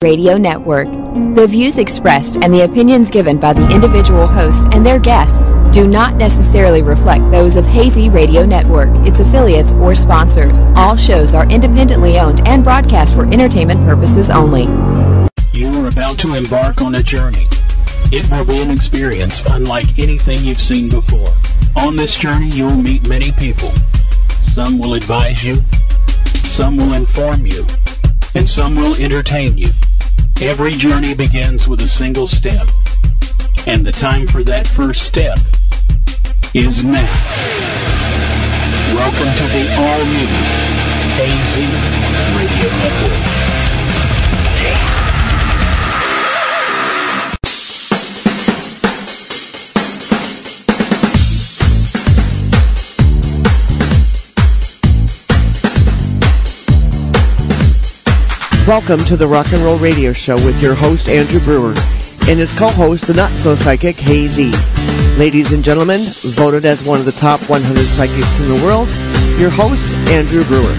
Radio Network. The views expressed and the opinions given by the individual hosts and their guests do not necessarily reflect those of Hazy Radio Network, its affiliates, or sponsors. All shows are independently owned and broadcast for entertainment purposes only. You are about to embark on a journey. It will be an experience unlike anything you've seen before. On this journey, you will meet many people. Some will advise you, some will inform you, and some will entertain you. Every journey begins with a single step, and the time for that first step is now. Welcome to the all-new Hazy Radio Network. Welcome to the Rock and Roll Radio Show with your host, Andrew Brewer, and his co-host, the not-so-psychic Hazy. Ladies and gentlemen, voted as one of the top 100 psychics in the world, your host, Andrew Brewer.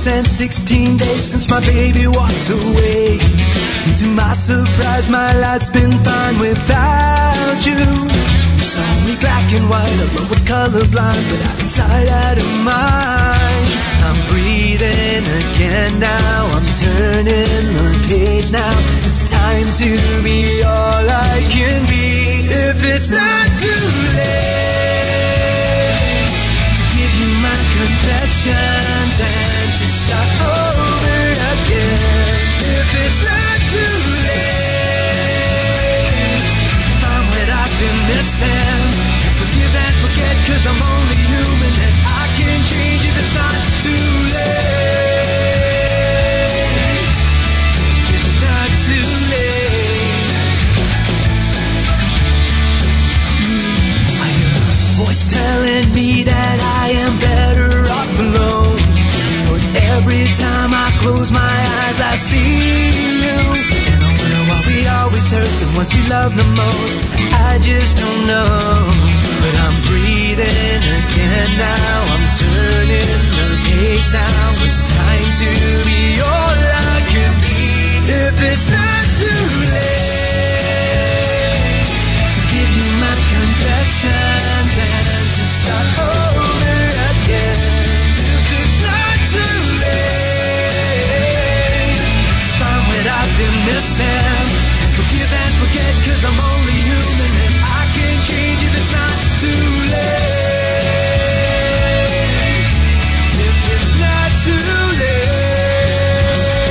And 16 days since my baby walked away. And to my surprise, my life's been fine without you. It's only black and white, our love was colorblind, but out of sight, out of mind. I'm breathing again now, I'm turning the page now. It's time to be all I can be. If it's not too late to give you my confessions and to start over again. If it's not too late to find what I've been missing and forgive and forget, 'cause I'm only human and I can change if it's not too late. It's not too late. I hear a voice telling me that I am better off alone. Every time I close my eyes, I see you. And I wonder why we always hurt the ones we love the most. I just don't know. But I'm breathing again now. I'm turning the page now. It's time to be all I can be. If it's not too late to give you my confessions and to start over again. I've been missing. Forgive and forget, 'cause I'm only human and I can change if it's not too late. If it's not too late.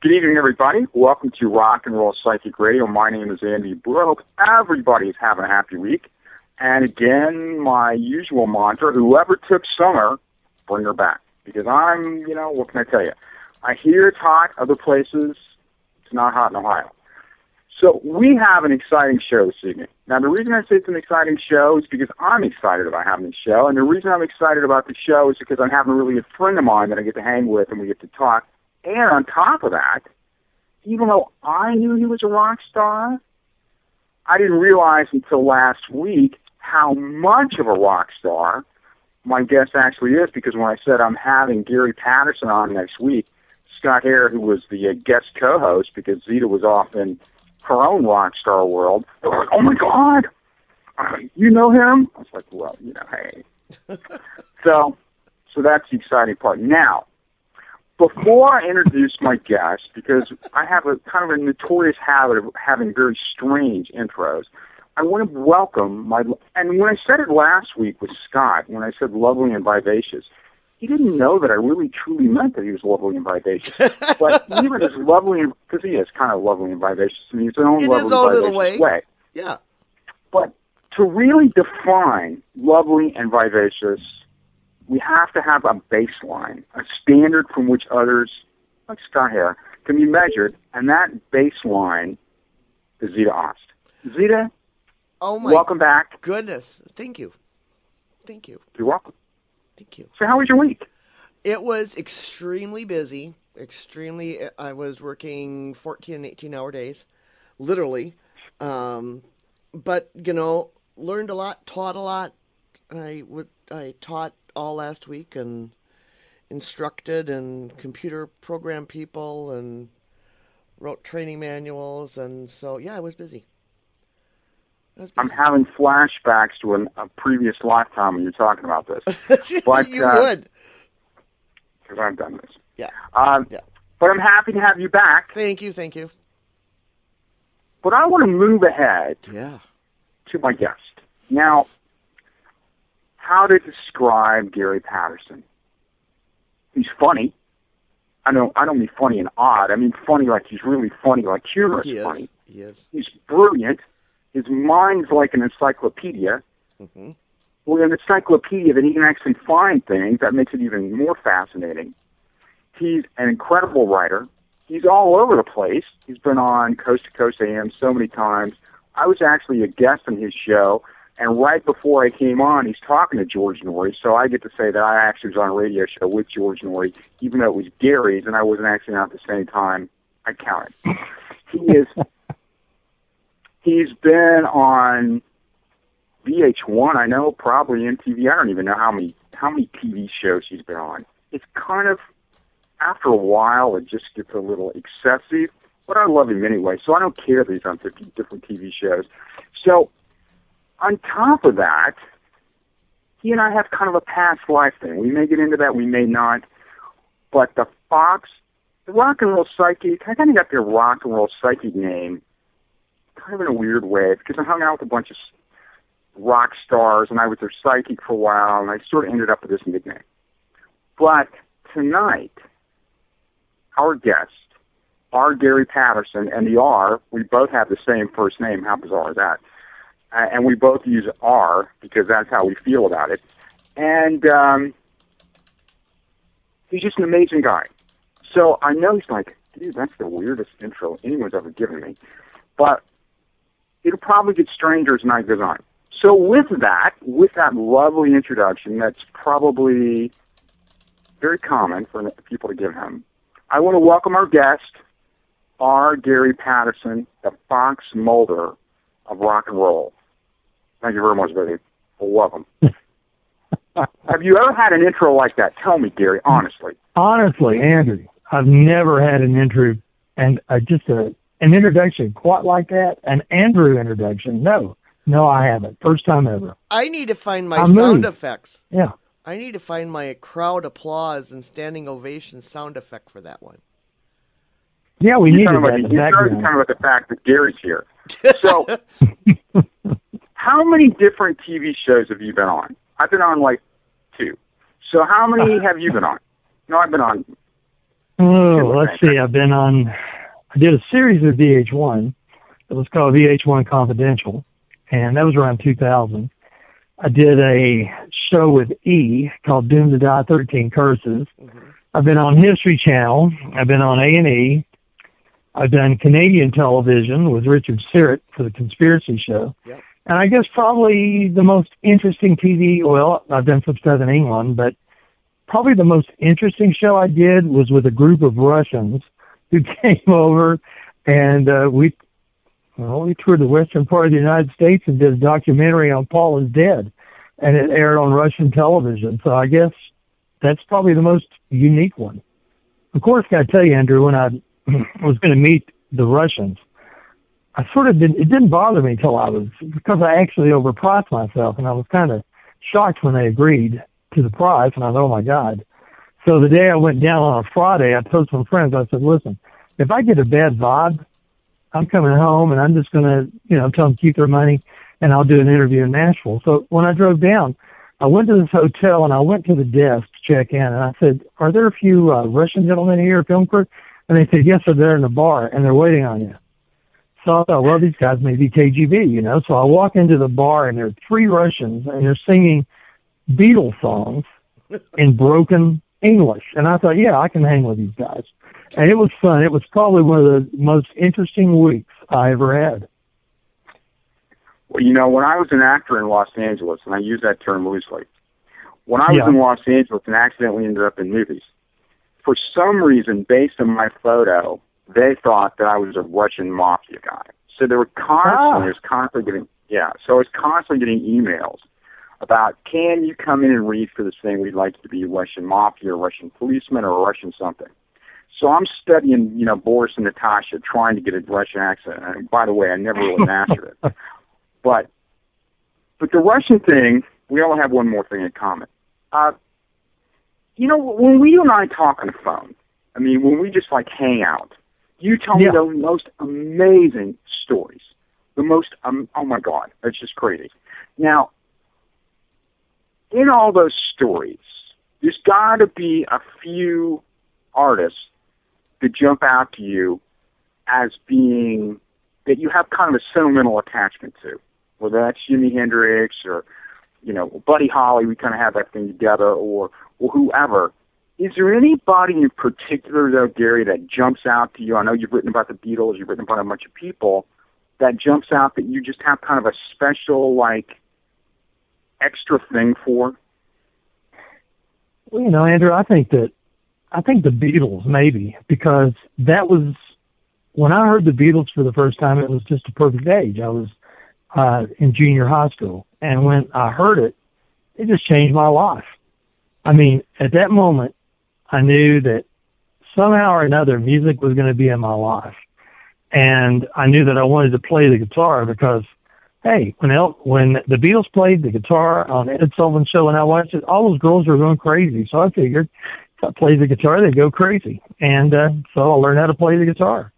Good evening, everybody. Welcome to Rock and Roll Psychic Radio. My name is Andy Brewer. I hope everybody's having a happy week. And again, my usual mantra, whoever took summer, bring her back. Because what can I tell you? I hear it's hot other places. It's not hot in Ohio. So we have an exciting show this evening. Now, the reason I say it's an exciting show is because I'm excited about having the show. And the reason I'm excited about the show is because I'm having a really good friend of mine that I get to hang with and we get to talk. And on top of that, even though I knew he was a rock star, I didn't realize until last week how much of a rock star my guest actually is, because when I said I'm having Gary Patterson on next week, Scott Hare, who was the guest co-host, because Zita was off in her own rock star world, they were like, oh my God, you know him? I was like, well, hey. So that's the exciting part. Now, before I introduce my guest, because I have a kind of a notorious habit of having very strange intros, I want to welcome and when I said it last week with Scott, when I said lovely and vivacious, he didn't know that I really truly meant that he was lovely and vivacious. But even as lovely, because he is kind of lovely and vivacious in his own lovely and vivacious way. Yeah. But to really define lovely and vivacious, we have to have a baseline, a standard from which others, like Scott Hare, can be measured, and that baseline is Zita Ost. Zita, welcome back. Goodness. Thank you. You're welcome. Thank you. So how was your week? It was extremely busy. I was working 14 and 18-hour days, literally. But, learned a lot, taught a lot. I taught all last week and instructed and computer programmed people and wrote training manuals. And so, yeah, I was busy. I'm having flashbacks to a previous lifetime when you're talking about this. But, you would. Because I've done this. Yeah. But I'm happy to have you back. Thank you. But I want to move ahead to my guest. Now, how to describe Gary Patterson? He's funny. I don't mean funny and odd. I mean funny like he's really funny, like humorous funny. He is. He's brilliant. His mind's like an encyclopedia. Mm-hmm. Well, an encyclopedia that he can actually find things. That makes it even more fascinating. He's an incredible writer. He's all over the place. He's been on Coast to Coast AM so many times. I was actually a guest on his show, and right before I came on, he's talking to George Norrie, so I get to say that I actually was on a radio show with George Norrie, even though it was Gary's, and I wasn't actually on at the same time. I counted. He's been on VH1, I know, probably MTV. I don't even know how many TV shows he's been on. It's kind of, after a while, it just gets a little excessive, but I love him anyway, so I don't care that he's on 50 different TV shows. So, on top of that, he and I have kind of a past life thing. We may get into that, we may not, but the Rock and Roll Psychic, I kind of got their Rock and Roll Psychic name kind of in a weird way, because I hung out with a bunch of rock stars, and I was their psychic for a while, and I sort of ended up with this nickname. But tonight, our guest, R. Gary Patterson, and the R, we both have the same first name. How bizarre is that? And we both use R, because that's how we feel about it. And he's just an amazing guy. So I know he's like, dude, that's the weirdest intro anyone's ever given me. But it'll probably get stranger as night goes on. So with that lovely introduction, that's probably very common for people to give him, I want to welcome our guest, R. Gary Patterson, the Fox Mulder of rock and roll. Thank you very much, baby. Well, welcome. Have you ever had an intro like that? Tell me, Gary, honestly. Honestly, Andrew, I've never had an intro and just an introduction quite like that. An Andrew introduction. No, I haven't. First time ever. I need to find my sound effects. Yeah. I need to find my crowd applause and standing ovation sound effect for that one. Yeah, we need that. You're talking about the fact that Gary's here. So, how many different TV shows have you been on? I've been on like 2. So how many have you been on? No, I've been on Oh, let's see. I did a series of VH1. It was called VH1 Confidential, and that was around 2000. I did a show with E called Doomed to Die, 13 Curses. Mm-hmm. I've been on History Channel. I've been on A&E. I've done Canadian television with Richard Syrett for the Conspiracy Show. Yep. And I guess probably the most interesting TV, well, I've done some stuff in England, but probably the most interesting show I did was with a group of Russians who came over, and we toured the western part of the United States and did a documentary on Paul is Dead, and it aired on Russian television. So I guess that's probably the most unique one. Of course, I got to tell you, Andrew, when I was going to meet the Russians, it didn't bother me because I actually overpriced myself, and I was kind of shocked when they agreed to the price, and I thought, oh my God. So the day I went down on a Friday, I told some friends, I said, listen, if I get a bad vibe, I'm coming home and I'm just going to, tell them to keep their money and I'll do an interview in Nashville. So when I drove down, I went to this hotel and I went to the desk to check in and I said, are there a few Russian gentlemen here, film crew? And they said, yes, they're there in the bar and they're waiting on you. So I thought, well, these guys may be KGB, So I walk into the bar and there are 3 Russians and they're singing Beatles songs in broken English. And I thought, yeah, I can hang with these guys. And it was fun. It was probably one of the most interesting weeks I ever had. Well, when I was an actor in Los Angeles, and I use that term loosely, when I was in Los Angeles and accidentally ended up in movies, for some reason, based on my photo, they thought that I was a Russian mafia guy. So they were constantly getting emails about, can you come in and read for this thing? We'd like you to be a Russian mafia, or Russian policeman, or a Russian something. So I'm studying, Boris and Natasha, trying to get a Russian accent. And by the way, I never really mastered it. But the Russian thing, we all have one more thing in common. When you and I talk on the phone, when we just hang out, you tell me the most amazing stories. The most, oh my God, it's just crazy. Now, in all those stories, there's got to be a few artists that jump out to you as being, that you have kind of a sentimental attachment to, whether that's Jimi Hendrix or, Buddy Holly, we kind of have that thing together, or whoever. Is there anybody in particular, though, Gary, that jumps out to you? I know you've written about the Beatles, you've written about a bunch of people, that jumps out that you just have kind of a special, extra thing for? Well, Andrew, I think the Beatles, maybe, because that was, when I heard the Beatles for the first time, it was just a perfect age. I was in junior high school, and when I heard it, it just changed my life. At that moment, I knew that somehow or another music was going to be in my life, and I knew that I wanted to play the guitar because, hey, when the Beatles played the guitar on Ed Sullivan's show and I watched it, all those girls were going crazy, so I figured, if I play the guitar, they go crazy. And so I learned how to play the guitar.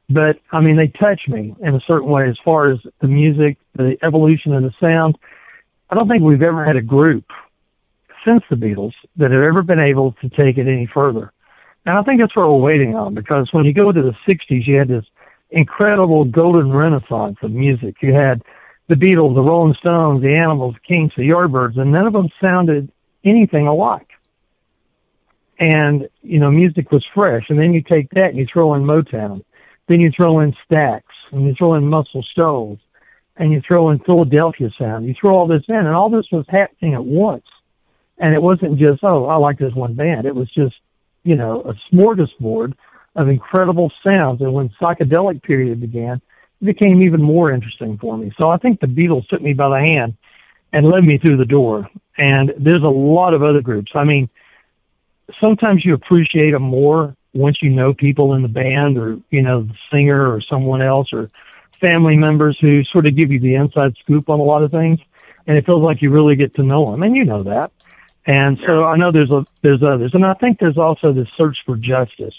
But, they touch me in a certain way as far as the music, the evolution of the sound. I don't think we've ever had a group since the Beatles that have ever been able to take it any further. And I think that's what we're waiting on, because when you go to the 60s, you had this incredible golden renaissance of music. You had the Beatles, the Rolling Stones, the Animals, the Kinks, the Yardbirds, and none of them sounded anything alike. And, music was fresh. And then you take that and you throw in Motown. Then you throw in Stax, and you throw in Muscle Shoals, and you throw in Philadelphia sound. You throw all this in, and all this was happening at once. And it wasn't just, oh, I like this one band. It was just, a smorgasbord of incredible sounds. And when psychedelic period began, it became even more interesting for me. So I think the Beatles took me by the hand and led me through the door. And there's a lot of other groups. Sometimes you appreciate them more once you know people in the band, or, the singer or someone else, or family members who sort of give you the inside scoop on a lot of things. And it feels like you really get to know them. And you know that. And so I know there's others. And I think there's also this search for justice,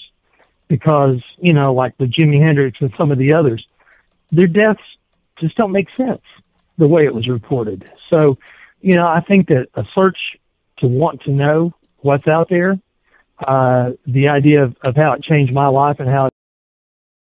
because, like the Jimi Hendrix and some of the others, their deaths just don't make sense the way it was reported. So, I think that a search to want to know what's out there the idea of how it changed my life and how